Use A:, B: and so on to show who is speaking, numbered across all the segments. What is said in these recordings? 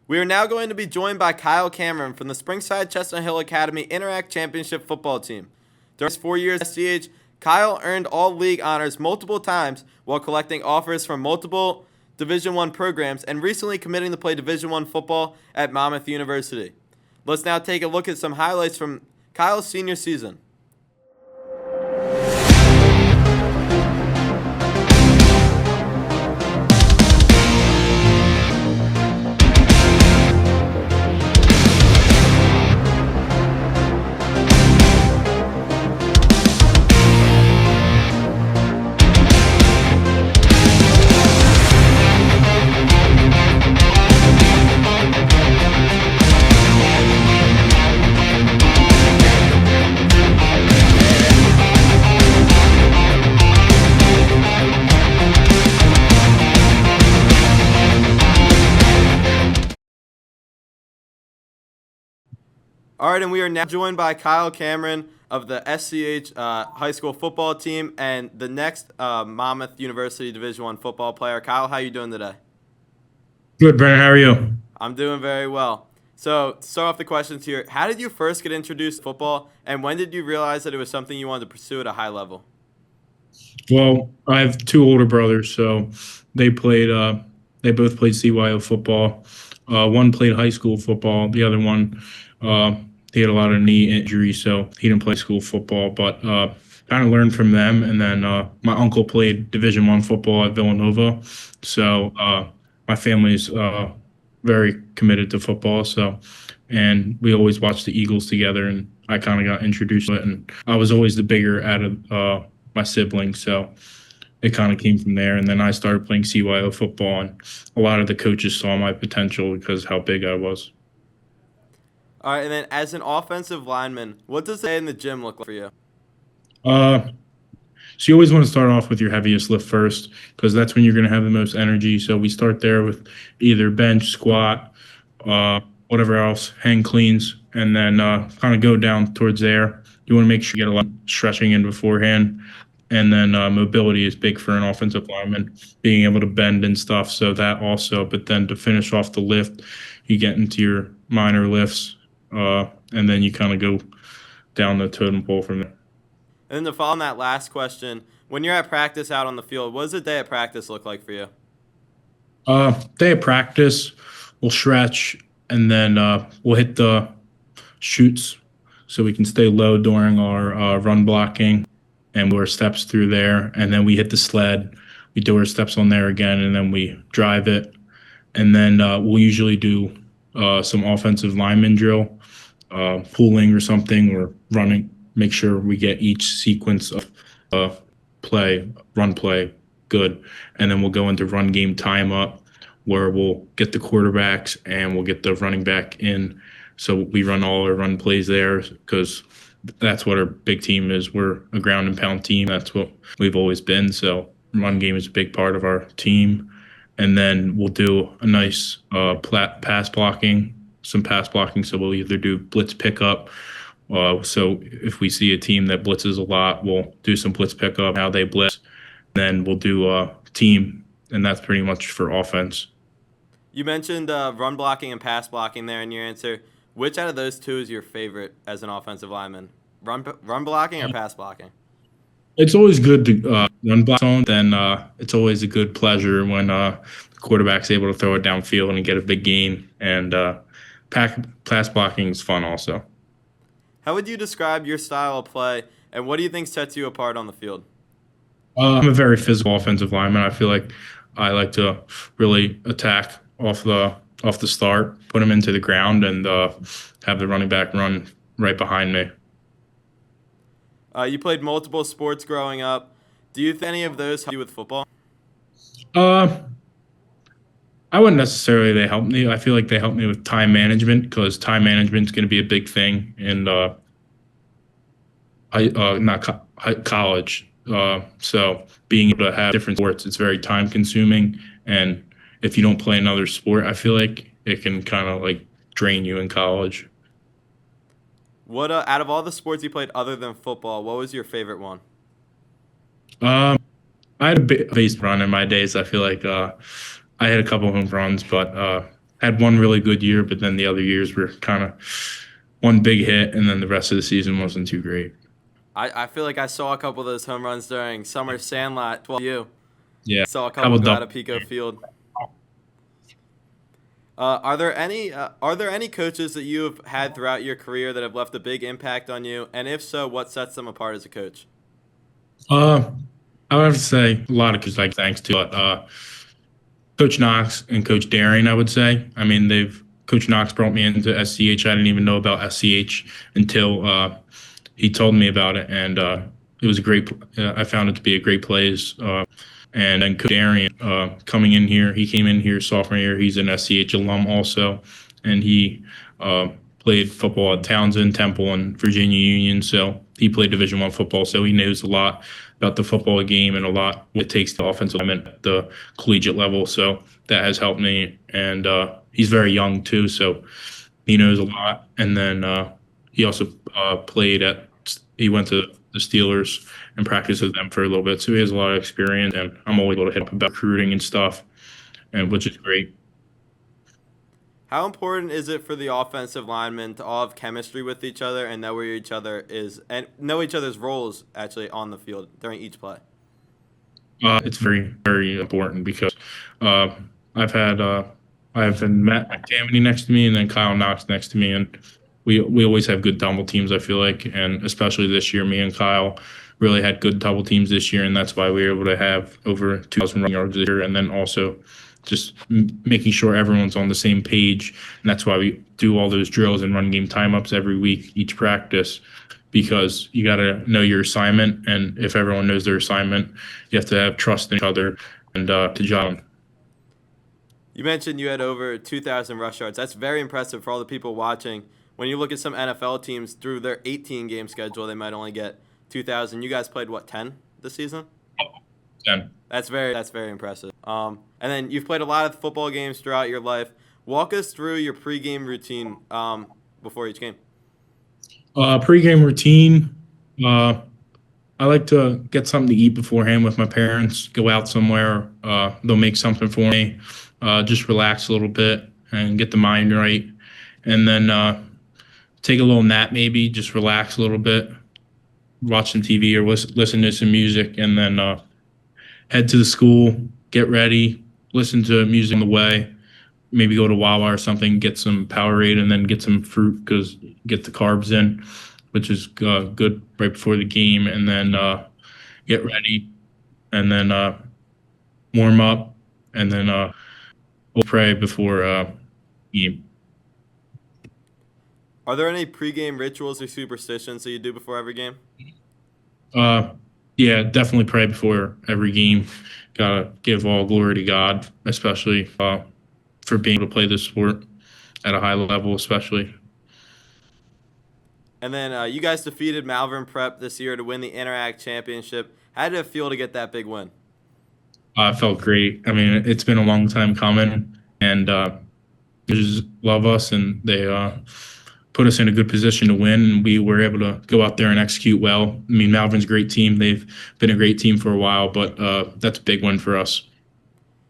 A: We are now going to be joined by Kyle Cameron from the Springside Chestnut Hill Academy Interact Championship football team. During his 4 years at SCH, Kyle earned all league honors multiple times while collecting offers from multiple Division I programs and recently committing to play Division I football at Monmouth University. Let's now take a look at some highlights from Kyle's senior season. All right, and we are now joined by Kyle Cameron of the SCH high school football team and the next Monmouth University Division I football player. Kyle, how are you doing today?
B: Good, Brandon. How are you?
A: I'm doing very well. So, to start off the questions here, how did you first get introduced to football, and when did you realize that it was something you wanted to pursue at a high level?
B: Well, I have two older brothers, so they played. They both played CYO football. One played high school football. The other one, uh, he had a lot of knee injuries, so he didn't play school football. But kind of learned from them. And then my uncle played Division I football at Villanova, so my family's very committed to football. So, and we always watched the Eagles together, and I kind of got introduced to it. And I was always the bigger out of my siblings, so it kind of came from there. And then I started playing CYO football, and a lot of the coaches saw my potential because how big I was.
A: All right, and then as an offensive lineman, what does the day in the gym look like for you?
B: Uh, so you always want to start off with your heaviest lift first because that's when you're going to have the most energy. So we start there with either bench, squat, whatever else, hang cleans, and then kind of go down towards there. You want to make sure you get a lot of stretching in beforehand. And then mobility is big for an offensive lineman, being able to bend and stuff. So that also, but then to finish off the lift, you get into your minor lifts, and then you kind of go down the totem pole from there.
A: And then to follow on that last question, when you're at practice out on the field, what does a day at practice look like for you?
B: Day of practice, we'll stretch, and then we'll hit the shoots so we can stay low during our run blocking and wear steps through there. And then we hit the sled, we do our steps on there again, and then we drive it. And then we'll usually do some offensive lineman drill, pulling or something, or running. Make sure we get each sequence of uh, play, run play, good. And then we'll go into run game time up where we'll get the quarterbacks and we'll get the running back in. So we run all our run plays there because that's what our big team is. We're a ground and pound team. That's what we've always been. So run game is a big part of our team. And then we'll do a nice pass blocking, some pass blocking. So we'll either do blitz pickup. So if we see a team that blitzes a lot, we'll do some blitz pickup, how they blitz. Then we'll do team, and that's pretty much for offense.
A: You mentioned run blocking and pass blocking there in your answer. Which out of those two is your favorite as an offensive lineman? Run blocking or pass blocking?
B: It's always good to run block zone. Then it's always a good pleasure when the quarterback's able to throw it downfield and get a big gain. And pass blocking is fun also.
A: How would you describe your style of play, and what do you think sets you apart on the field?
B: I'm a very physical offensive lineman. I feel like I like to really attack off the start, put them into the ground, and have the running back run right behind me.
A: You played multiple sports growing up. Do you think any of those help you with football?
B: Uh, I wouldn't necessarily they help me. I feel like they help me with time management because time management is going to be a big thing in not college. So being able to have different sports, it's very time consuming, and if you don't play another sport, I feel like it can kind of like drain you in college.
A: What out of all the sports you played other than football, what was your favorite one?
B: Um, I had a base run in my days. I feel like I had a couple home runs, but had one really good year, but then the other years were kind of one big hit, and then the rest of the season wasn't too great.
A: I feel like I saw a couple of those home runs during Summer Sandlot 12U.
B: Yeah.
A: Saw a
B: How
A: couple
B: about
A: go out
B: double?
A: of Pico Field. Are there any coaches that you have had throughout your career that have left a big impact on you? And if so, what sets them apart as a coach?
B: Uh, I would have to say a lot of coaches like thanks to Coach Knox and Coach Daring. I would say. I mean, they've Coach Knox brought me into SCH. I didn't even know about SCH until he told me about it, and it was a great. I found it to be a great place. And then Coach Darian coming in here, he came in here sophomore year. He's an SCH alum also, and he uh, played football at Townsend, Temple, and Virginia Union. So he played Division One football, so he knows a lot about the football game and a lot what it takes to offensive lineman at the collegiate level. So that has helped me, and he's very young too, so he knows a lot. And then he also played at. He went to the Steelers and practiced with them for a little bit, so he has a lot of experience. And I'm always able to hit up about recruiting and stuff, and which is great.
A: How important is it for the offensive linemen to all have chemistry with each other and know where each other is and know each other's roles actually on the field during each play?
B: It's very important because uh, I've had I've had Matt McTammany next to me and then Kyle Knox next to me, and we always have good double teams. I feel like, and especially this year, me and Kyle really had good double teams this year, and that's why we were able to have over 2,000 run yards this year, and then also just making sure everyone's on the same page, and that's why we do all those drills and run game time ups every week, each practice, because you got to know your assignment, and if everyone knows their assignment, you have to have trust in each other and to John.
A: You mentioned you had over 2,000 rush yards. That's very impressive for all the people watching. When you look at some NFL teams through their 18 game schedule, they might only get 2,000. You guys played what, 10 this season?
B: 10.
A: That's very impressive. And then you've played a lot of football games throughout your life. Walk us through your pregame routine before each game.
B: Pre-game routine. Uh, I like to get something to eat beforehand with my parents. Go out somewhere. They'll make something for me. Just relax a little bit and get the mind right, and then take a little nap. Maybe just relax a little bit, watch some TV or listen to some music, and then head to the school. Get ready. Listen to music on the way. Maybe go to Wawa or something. Get some Powerade and then get some fruit because get the carbs in, which is good right before the game, and then get ready, and then warm up, and then we'll pray before game.
A: Are there any pregame rituals or superstitions that you do before every game?
B: Uh, yeah, definitely pray before every game. Gotta give all glory to God, especially for being able to play this sport at a high level, especially.
A: And then you guys defeated Malvern Prep this year to win the Interact Championship. How did it feel to get that big win?
B: Felt great. I mean, it's been a long time coming, and they just love us, and they put us in a good position to win. And we were able to go out there and execute well. I mean, Malvern's a great team. They've been a great team for a while, but that's a big win for us.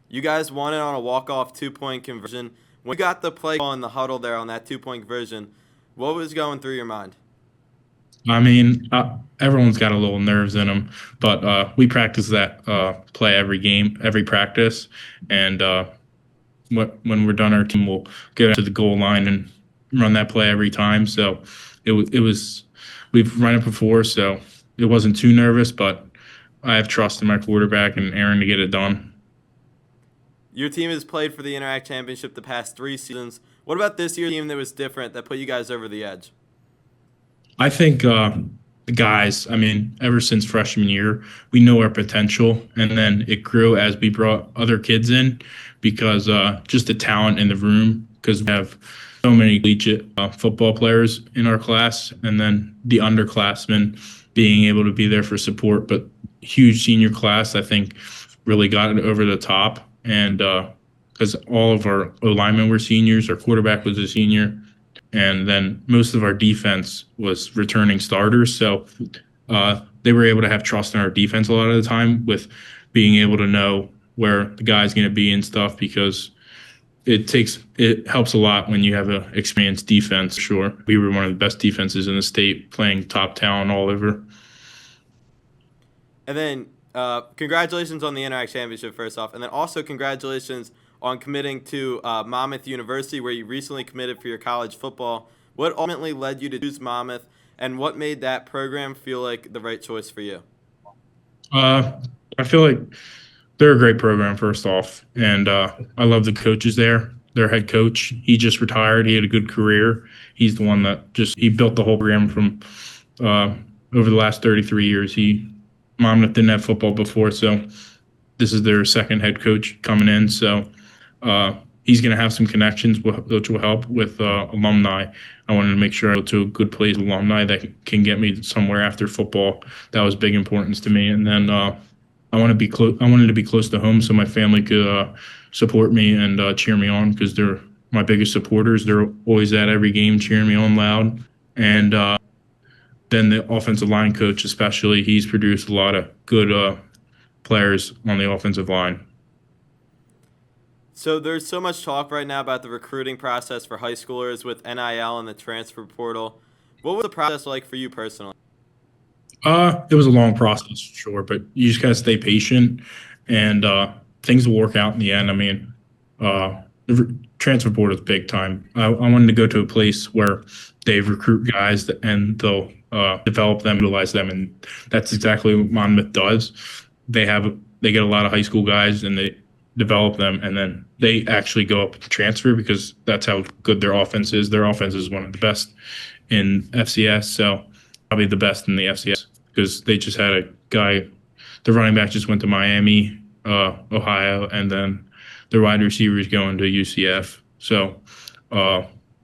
A: You guys won it on a walk-off two-point conversion. When you got the play call in the huddle there on that two-point conversion, what was going through your mind?
B: I mean, everyone's got a little nerves in them, but we practice that play every game, every practice, and when we're done, our team will get to the goal line and run that play every time. So it was we've run it before, so it wasn't too nervous, but I have trust in my quarterback and Aaron to get it done.
A: Your team has played for the Interact Championship the past 3 seasons. What about this year's team that was different that put you guys over the edge?
B: I think the guys, I mean, ever since freshman year, we know our potential, and then it grew as we brought other kids in because just the talent in the room, because we have so many collegiate football players in our class, and then the underclassmen being able to be there for support. But huge senior class, I think, really got it over the top, and because all of our O linemen were seniors, our quarterback was a senior, and then most of our defense was returning starters. So they were able to have trust in our defense a lot of the time with being able to know where the guy's going to be and stuff because it helps a lot when you have an experienced defense. Sure, we were one of the best defenses in the state, playing top talent all over.
A: And then congratulations on the Interact Championship, first off. And then also congratulations on committing to Monmouth University, where you recently committed for your college football. What ultimately led you to choose Monmouth, and what made that program feel like the right choice for you?
B: Uh, I feel like they're a great program, first off, and I love the coaches there. Their head coach, he just retired. He had a good career. He's the one that he built the whole program from uh, over the last 33 years. Monmouth didn't have football before, so this is their second head coach coming in. So he's going to have some connections, which will help with alumni. I wanted to make sure I go to a good place, alumni that can get me somewhere after football. That was big importance to me. And then I want to be close. I wanted to be close to home so my family could support me and cheer me on, because they're my biggest supporters. They're always at every game cheering me on loud. And then the offensive line coach, especially, he's produced a lot of good players on the offensive line.
A: So there's so much talk right now about the recruiting process for high schoolers with NIL and the transfer portal. What was the process like for you personally?
B: It was a long process, sure, but you just gotta stay patient, and things will work out in the end. I mean, transfer portal is big time. I wanted to go to a place where they recruit guys and they'll develop them, utilize them, and that's exactly what Monmouth does. They get a lot of high school guys and they develop them, and then they actually go up and transfer, because that's how good their offense is. Their offense is one of the best in FCS, so probably the best in the FCS, because they just had a guy, the running back just went to Miami, Ohio, and then the wide receiver is going to UCF. So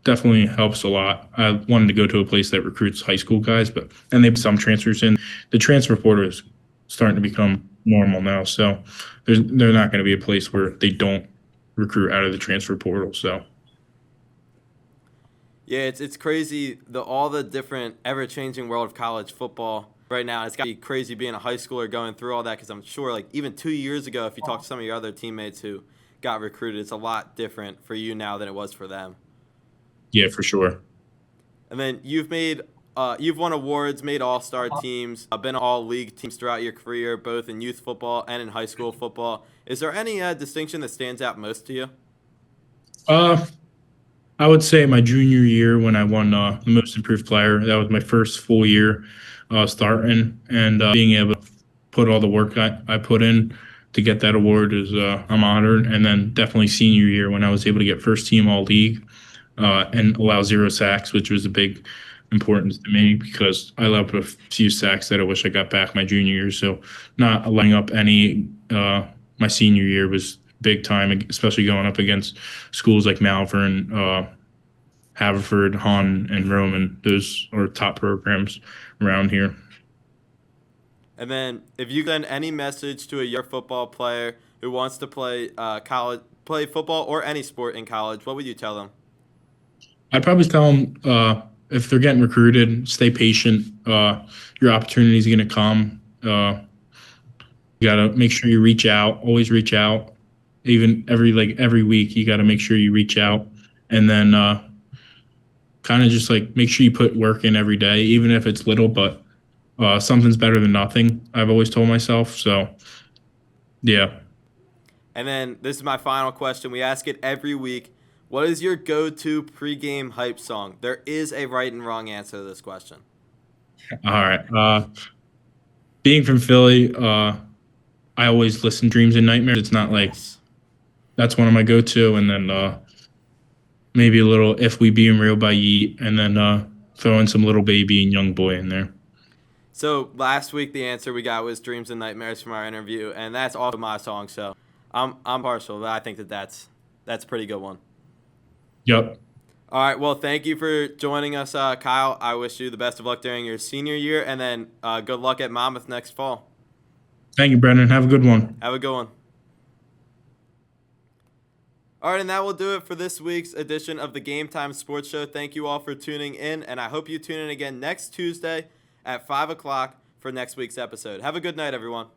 B: definitely helps a lot. I wanted to go to a place that recruits high school guys, and they put some transfers in. The transfer portal is starting to become normal now, so they're not going to be a place where they don't recruit out of the transfer portal. So
A: Yeah, it's crazy all the different ever changing world of college football right now. It's got to be crazy being a high schooler going through all that, because I'm sure like even 2 years ago, if you talk to some of your other teammates who got recruited, it's a lot different for you now than it was for them.
B: yeah, for sure.
A: And then you've won awards, made all-star teams, been on all league teams throughout your career, both in youth football and in high school football. Is there any distinction that stands out most to you?
B: Uh, I would say my junior year, when I won the most improved player. That was my first full year starting, and being able to put all the work I put in to get that award is I'm honored. And then definitely senior year, when I was able to get first team all league and allow 0 sacks, which was a big importance to me, because I allowed a few sacks that I wish I got back my junior year. So not allowing up any my senior year was big time, especially going up against schools like Malvern, Haverford, Hahn, and Roman. Those are top programs around here.
A: And then, if you send any message to a young football player who wants to play play football or any sport in college, what would you tell them?
B: I'd probably tell them, if they're getting recruited, stay patient. Your opportunity is going to come. You got to make sure you reach out. Always reach out. Even every week, you got to make sure you reach out, and then kind of just like make sure you put work in every day, even if it's little. But something's better than nothing, I've always told myself. So, yeah.
A: And then, this is my final question. We ask it every week. What is your go-to pregame hype song? There is a right and wrong answer to this question.
B: All right. Being from Philly, I always listen to Dreams and Nightmares. It's not like
A: Yes.
B: that's one of my go-to, and then maybe a little "If We Being Real" by Yeet, and then throw in some Little Baby and Young Boy in there.
A: So last week the answer we got was "Dreams and Nightmares" from our interview, and that's also my song. So I'm partial, but I think that's a pretty good one.
B: Yep.
A: All right. Well, thank you for joining us, Kyle. I wish you the best of luck during your senior year, and then good luck at Monmouth next fall.
B: Thank you, Brendan. Have a good one.
A: Have a good one. All right, and that will do it for this week's edition of the Game Time Sports Show. Thank you all for tuning in, and I hope you tune in again next Tuesday at 5 o'clock for next week's episode. Have a good night, everyone.